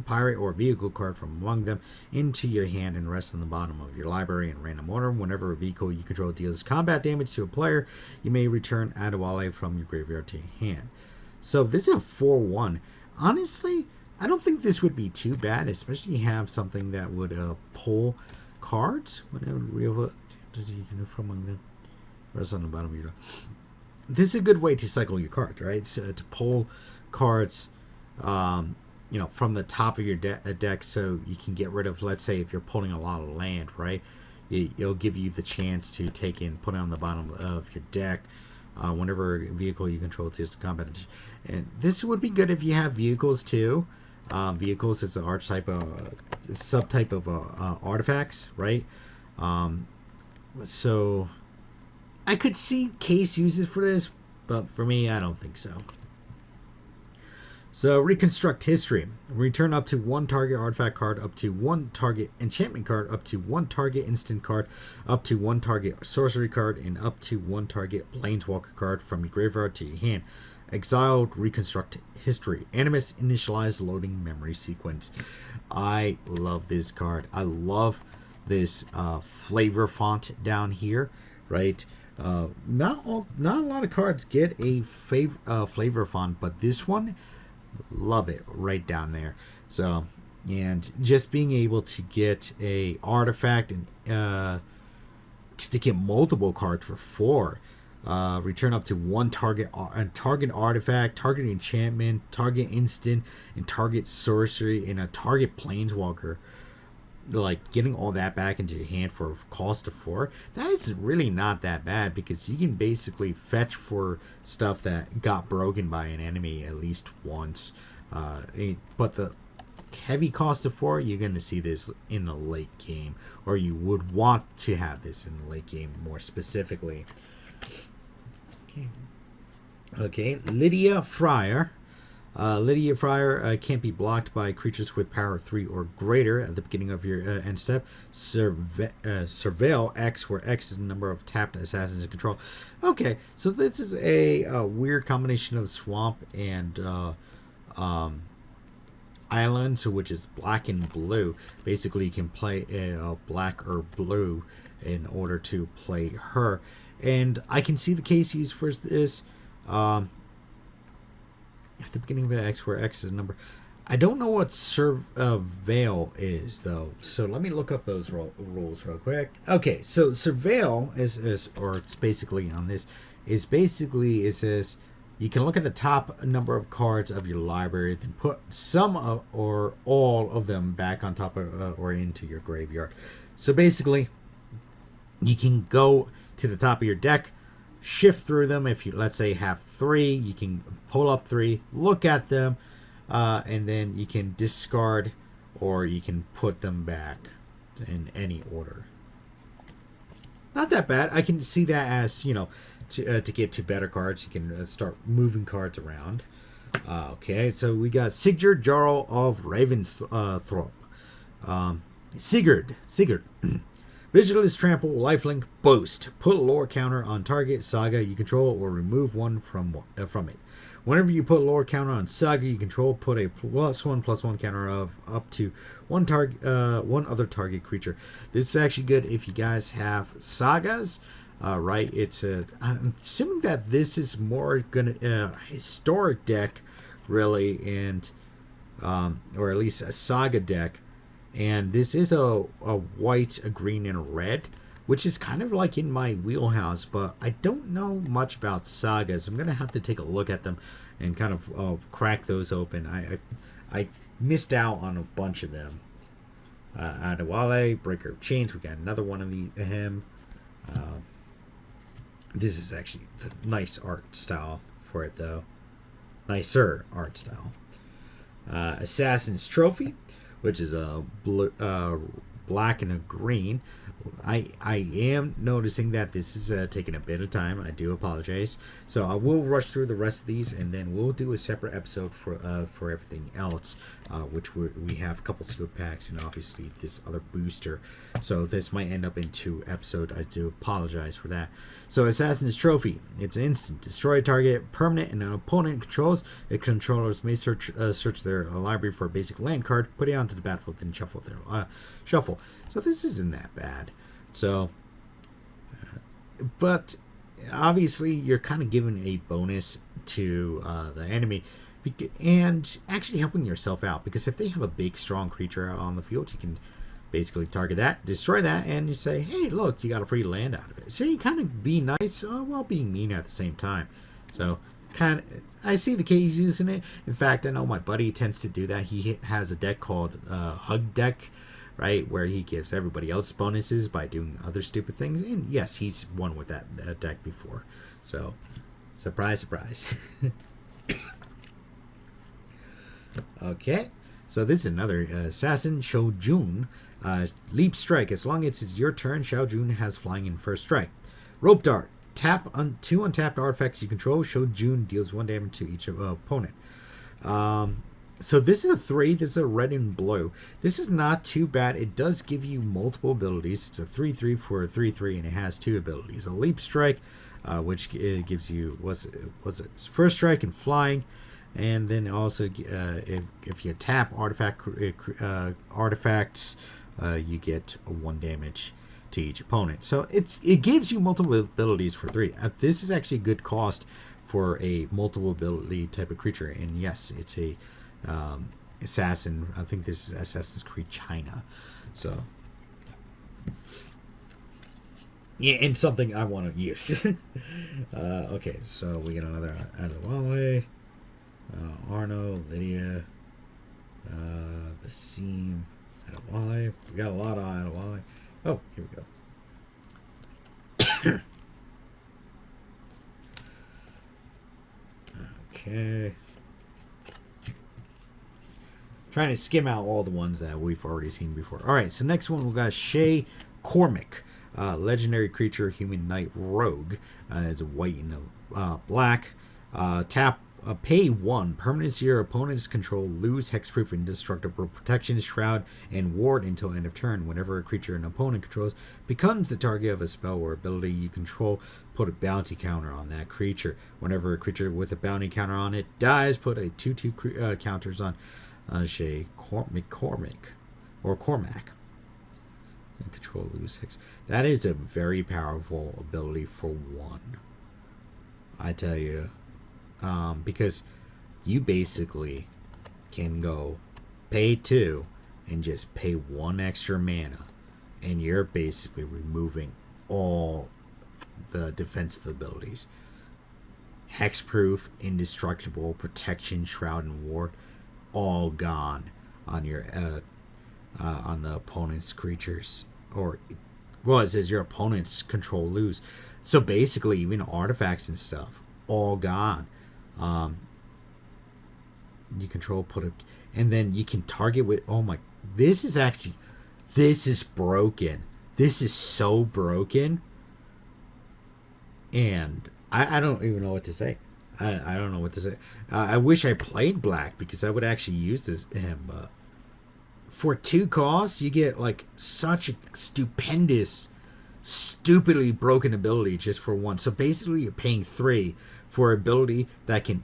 pirate, or vehicle card from among them into your hand and rest on the bottom of your library in random order. Whenever a vehicle you control deals combat damage to a player, you may return Adewale from your graveyard to your hand. So this is a 4/1. Honestly, I don't think this would be too bad, especially if you have something that would pull cards. Whenever you can from among them, rest on the bottom of your. This is a good way to cycle your cards, right? So to pull cards, from the top of your deck, so you can get rid of. Let's say if you're pulling a lot of land, right? It'll give you the chance to take in, put it on the bottom of your deck. Whenever a vehicle you control deals combat, and this would be good if you have vehicles too. Vehicles is an archetype subtype of artifacts, right? So I could see case uses for this, but for me, I don't think so. So reconstruct history. Return up to 1 target artifact card, up to 1 target enchantment card, up to 1 target instant card, up to 1 target sorcery card, and up to 1 target planeswalker card from your graveyard to your hand. Exiled, reconstruct history. Animus initialize loading memory sequence. I love this card. I love this flavor font down here, right? Not a lot of cards get a flavor font, but this one, love it right down there. So, and just being able to get a artifact and just to get multiple cards for 4. Return up to 1 target artifact, target enchantment, target instant, and target sorcery, and a target planeswalker. Like getting all that back into your hand for a cost of 4, that is really not that bad, because you can basically fetch for stuff that got broken by an enemy at least once. But the heavy cost of 4, you're going to see this in the late game, or you would want to have this in the late game more specifically. Okay, Lydia Fryer. Lydia Fryer can't be blocked by creatures with power 3 or greater at the beginning of your end step. Surveil X, where X is the number of tapped assassins in control. Okay, so this is a weird combination of swamp and island, so which is black and blue. Basically, you can play black or blue in order to play her. And I can see the case used for this. At the beginning of X, where X is a number. I don't know what Surveil is, though. So let me look up those rules real quick. Okay, so Surveil is, or it's basically on this, is basically, it says you can look at the top number of cards of your library, then put some of, or all of them back on top of, or into your graveyard. So basically, you can go to the top of your deck, shift through them. If you, let's say, have 3, you can pull up 3, look at them, and then you can discard, or you can put them back in any order. Not that bad. I can see that as, you know, to get to better cards, you can start moving cards around. Okay, so we got Sigurd Jarl of Ravensthorpe. Sigurd. Vigilance, Trample, Lifelink, Boast. Put a lore counter on target saga you control or remove one from it. Whenever you put a lore counter on saga you control, put a +1/+1 counter of up to one other target creature. This is actually good if you guys have sagas, right? It's I'm assuming that this is more gonna historic deck, really, and or at least a saga deck. And this is a white, a green, and a red, which is kind of like in my wheelhouse, but I don't know much about sagas. I'm going to have to take a look at them and kind of crack those open. I missed out on a bunch of them. Adewale, Breaker of Chains, we got another one of him. This is actually the nice art style for it, though. Nicer art style. Assassin's Trophy, which is a blue, black and a green. I am noticing that this is taking a bit of time. I do apologize. So I will rush through the rest of these, and then we'll do a separate episode for everything else, which we have a couple sealed packs and obviously this other booster. So this might end up in 2 episodes. I do apologize for that. So Assassin's Trophy, it's instant. Destroy a target permanent and an opponent controls. The controllers may search their library for a basic land card, put it onto the battlefield, then shuffle their shuffle. So this isn't that bad. So, but obviously you're kind of giving a bonus to the enemy and actually helping yourself out, because if they have a big strong creature out on the field, you can basically target that, destroy that, and you say, hey, look, you got a free land out of it. So you kind of be nice while being mean at the same time. So kind of, I see the case using it. In fact, I know my buddy tends to do that. He has a deck called Hug Deck, right, where he gives everybody else bonuses by doing other stupid things. And yes, he's won with that deck before. So, surprise, surprise. Okay, so this is another Assassin Shoujun. Leap Strike. As long as it's your turn, Shoujun has flying in first strike. Rope Dart. Tap on 2 untapped artifacts you control. Shoujun deals 1 damage to each opponent. So this is a 3. This is a red and blue. This is not too bad. It does give you multiple abilities. It's a 3/3 for a 3/3, and it has 2 abilities. A Leap Strike, which gives you was it first strike and flying, and then also if you tap artifacts, you get 1 damage to each opponent. So it gives you multiple abilities for 3. This is actually a good cost for a multiple ability type of creature, and yes, it's a assassin. I think this is Assassin's Creed China. So yeah, and something I want to use. Okay, so we get another Adewale, Arno, Lydia, Basim, Adewale. We got a lot of Adewale. Oh, here we go. Okay. Trying to skim out all the ones that we've already seen before. Alright, so next one we got Shay Cormac. Legendary creature, human knight rogue. It's a white and black. Tap pay 1. Permanents your opponent's control lose hexproof, indestructible protection, shroud, and ward until end of turn. Whenever a creature an opponent controls becomes the target of a spell or ability you control, put a bounty counter on that creature. Whenever a creature with a bounty counter on it dies, put a 2/2 counters on Shay McCormick or Cormac. And control lose hex. That is a very powerful ability for 1. I tell you. Because you basically can go pay 2 and just pay 1 extra mana, and you're basically removing all the defensive abilities. Hexproof, indestructible, protection, shroud, and ward, all gone on your on the opponent's creatures, or well, it says your opponent's control lose. So basically, even artifacts and stuff, all gone. You control, put it, and then you can target with. Oh my! This is broken. This is so broken, and I don't even know what to say. I don't know what to say. I wish I played black because I would actually use him. But for 2 costs, you get like such a stupidly broken ability just for 1. So basically, you're paying 3 for ability that can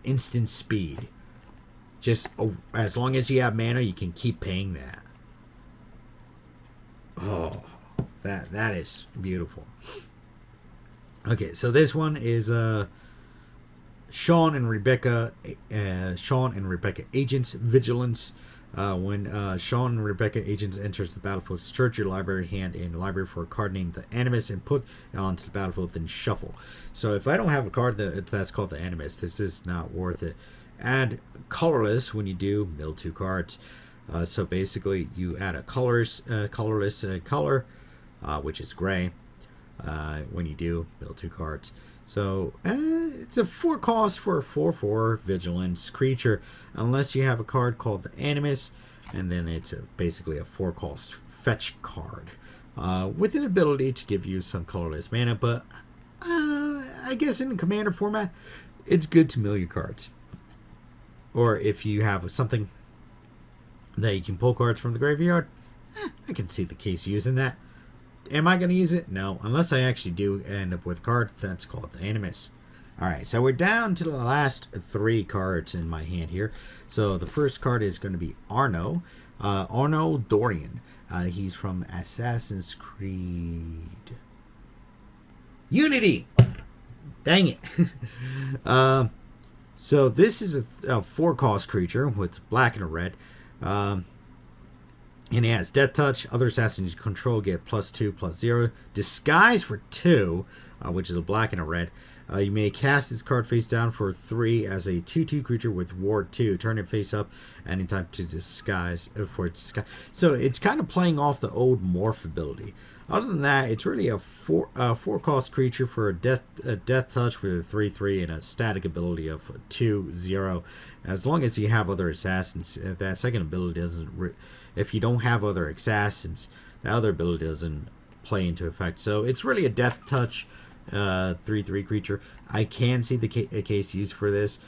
instant speed. Just as long as you have mana, you can keep paying that. Oh, that is beautiful. Okay, so this one is Sean and Rebecca Agents Vigilance. When Sean and Rebecca Agents enters the battlefield, search your library hand in library for a card named the Animus and put it onto the battlefield, then shuffle. So if I don't have a card that's called the Animus, this is not worth it. Add colorless when you do, mill 2 cards. So basically you add a colorless color, which is gray. When you do, mill 2 cards. So it's a 4 cost for a 4/4 vigilance creature, unless you have a card called the Animus, and then it's basically a 4 cost fetch card with an ability to give you some colorless mana. But I guess in the commander format, it's good to mill your cards. Or if you have something that you can pull cards from the graveyard, I can see the case using that. Am I going to use it? No, unless I actually do end up with a card that's called the Animus. Alright, so we're down to the last 3 cards in my hand here. So the first card is going to be Arno. Arno Dorian. He's from Assassin's Creed Unity! Dang it. So this is a 4-cost creature with black and a red. And it has Death Touch. Other assassins you control get +2/+0. Disguise for 2, which is a black and a red. You may cast this card face down for 3 as a 2/2 creature with Ward 2. Turn it face up anytime to disguise. So it's kind of playing off the old Morph ability. Other than that, it's really a 4-cost creature for a death touch with a 3/3 and a static ability of 2/0. As long as you have other assassins, if that second ability doesn't, if you don't have other assassins, the other ability doesn't play into effect. So it's really a death touch 3/3 creature. I can see the case used for this,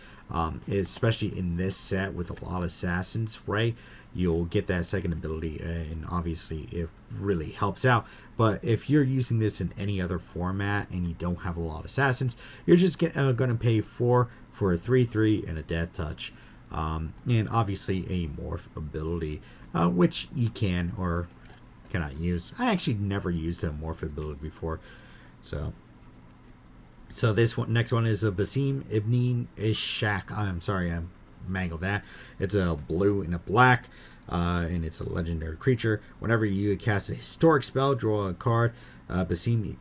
especially in this set with a lot of assassins, right? You'll get that second ability, and obviously it really helps out. But if you're using this in any other format and you don't have a lot of assassins, you're just going to pay 4 for a 3/3 and a death touch, and obviously a morph ability, which you can or cannot use. I actually never used a morph ability before, so this one, next one is a Basim Ibn Ishaq. I'm sorry, I mangled that. It's a blue and a black, and it's a legendary creature. Whenever you cast a historic spell, draw a card. Basim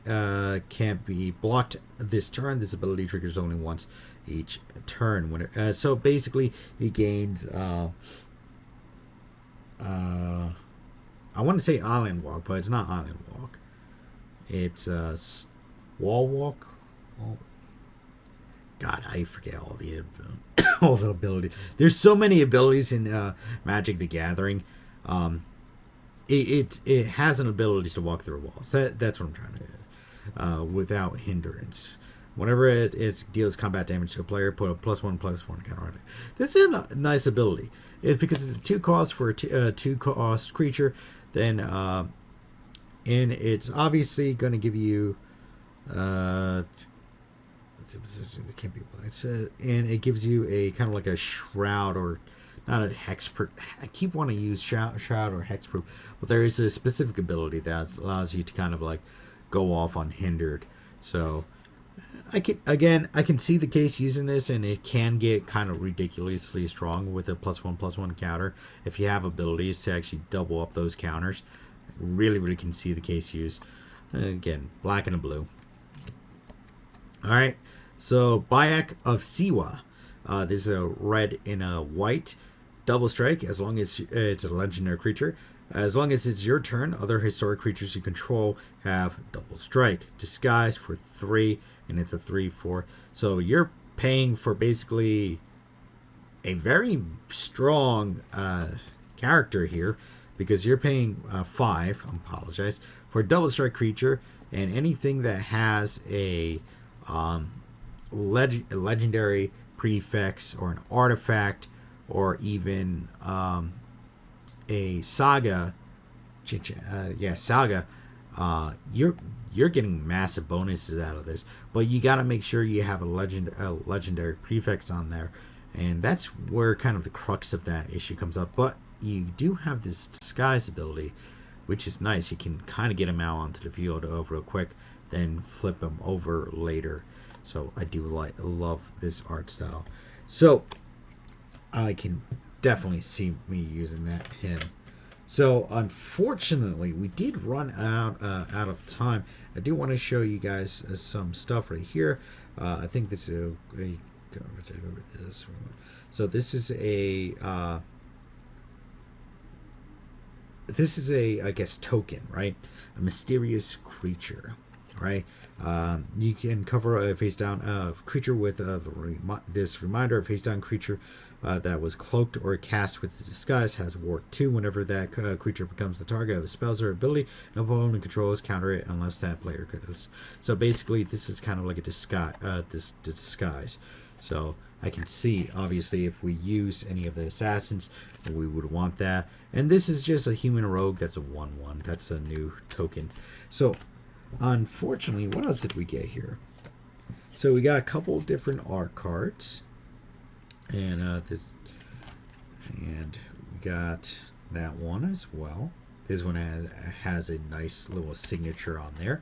can't be blocked this turn. This ability triggers only once each turn. So basically, he gains. I want to say Island Walk, but it's not Island Walk. It's Wall Walk. Oh, God, I forget all the abilities. There's so many abilities in Magic the Gathering. It has an ability to walk through walls. That's what I'm trying to do, without hindrance. Whenever it deals combat damage to a player, put a +1/+1 counter on it. This is a nice ability. It's because it's a 2 cost for a 2 cost creature. Then, and it's obviously going to give you. It can't be. And it gives you a kind of like a shroud or not a hexproof. I keep wanting to use shroud or hexproof, but there is a specific ability that allows you to kind of like go off unhindered. So I can see the case using this, and it can get kind of ridiculously strong with a +1/+1 counter if you have abilities to actually double up those counters. Really can see the case use. Again, black and a blue. All right, so Bayek of Siwa. This is a red and a white double strike. As long as it's a legendary creature, as long as it's your turn, other historic creatures you control have double strike. Disguise for 3, and it's a 3/4. So you're paying for basically a very strong character here, because you're paying 5. I apologize, for a double strike creature, and anything that has a legendary prefix or an artifact or even a saga, saga, you're getting massive bonuses out of this. But you got to make sure you have a legendary prefix on there, and that's where kind of the crux of that issue comes up. But you do have this disguise ability, which is nice. You can kind of get them out onto the field real quick, then flip them over later. So I do love this art style. So I can definitely see me using him. So unfortunately, we did run out of time. I do want to show you guys some stuff right here. I think this is this. So this is a I guess token, right? A mysterious creature, right? You can cover a face down creature with this reminder. A face down creature that was cloaked or cast with the disguise has Ward 2. Whenever that creature becomes the target of a spell or ability, no opponent controls counter it unless that player does. So basically, this is kind of like a disguise. So I can see, obviously, if we use any of the assassins, we would want that. And this is just a human rogue. That's a 1/1. That's a new token. So unfortunately, what else did we get here? So we got a couple different art cards, and and we got that one as well. This one has a nice little signature on there,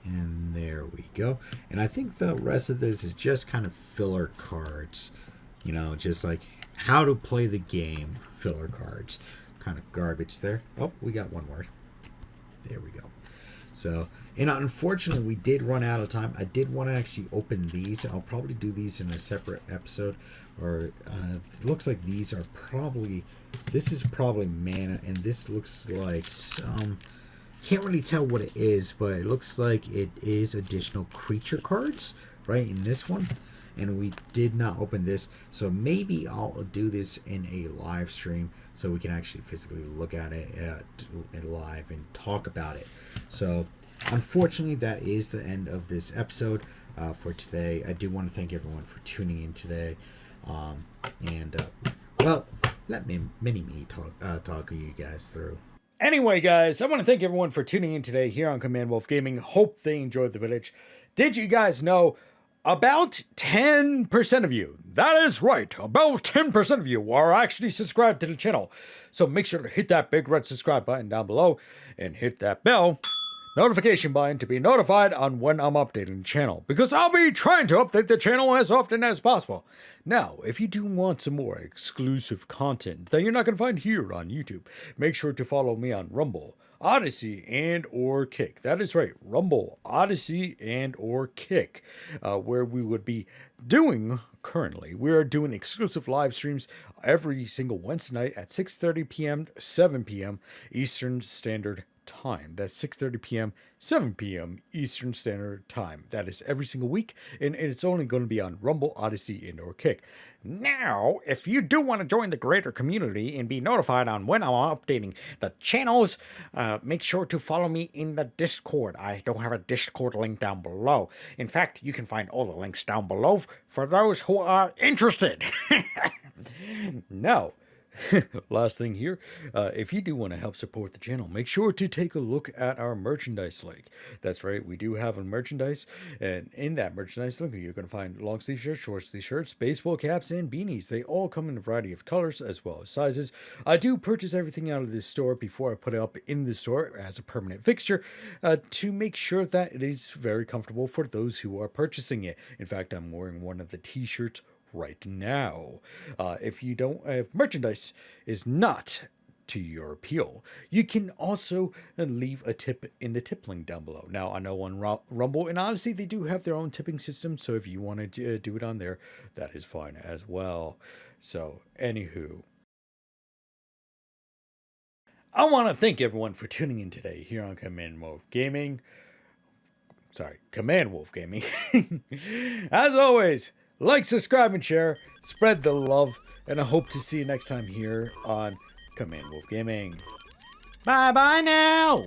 and there we go. And I think the rest of this is just kind of filler cards, just like how to play the game filler cards. Kind of garbage there. Oh, we got one more. There we go. So, and unfortunately, we did run out of time. I did want to actually open these. I'll probably do these in a separate episode. Or it looks like these are probably, this is probably mana, and this looks like some, can't really tell what it is, but it looks like it is additional creature cards, right, in this one. And we did not open this, so maybe I'll do this in a live stream so we can actually physically look at it live and talk about it. So unfortunately, that is the end of this episode for today. I do want to thank everyone for tuning in today, well, let me talk you guys through. Anyway, guys, I want to thank everyone for tuning in today here on Command Wolf Gaming. Hope they enjoyed the village. Did you guys know about 10% of you, that is right, about 10% of you are actually subscribed to the channel. So make sure to hit that big red subscribe button down below and hit that bell notification button to be notified on when I'm updating the channel, because I'll be trying to update the channel as often as possible. Now, if you do want some more exclusive content that you're not going to find here on YouTube, make sure to follow me on Rumble, Odyssey, and or Kick. That is right, Rumble, Odyssey, and or Kick, where we would be doing, currently, we are doing exclusive live streams every single Wednesday night at 6:30 p.m. to 7 p.m. Eastern Standard time. That's 6:30 p.m., 7 p.m. Eastern Standard Time. That is every single week, and it's only going to be on Rumble, Odyssey, and or Kick. Now, if you do want to join the greater community and be notified on when I'm updating the channels, make sure to follow me in the Discord. I don't have a Discord link down below. In fact, you can find all the links down below for those who are interested. Now, last thing here, if you do want to help support the channel, make sure to take a look at our merchandise link. That's right, we do have a merchandise, and in that merchandise link, you're going to find long sleeve shirts, short sleeve shirts, baseball caps, and beanies. They all come in a variety of colors as well as sizes. I do purchase everything out of this store before I put it up in the store as a permanent fixture to make sure that it is very comfortable for those who are purchasing it. In fact, I'm wearing one of the t-shirts right now. If merchandise is not to your appeal, you can also leave a tip in the tip link down below. Now, I know on Rumble and Odyssey, they do have their own tipping system, so if you want to do it on there, that is fine as well. So, anywho, I want to thank everyone for tuning in today here on Command Wolf Gaming. As always, like, subscribe, and share. Spread the love. And I hope to see you next time here on Command Wolf Gaming. Bye-bye now!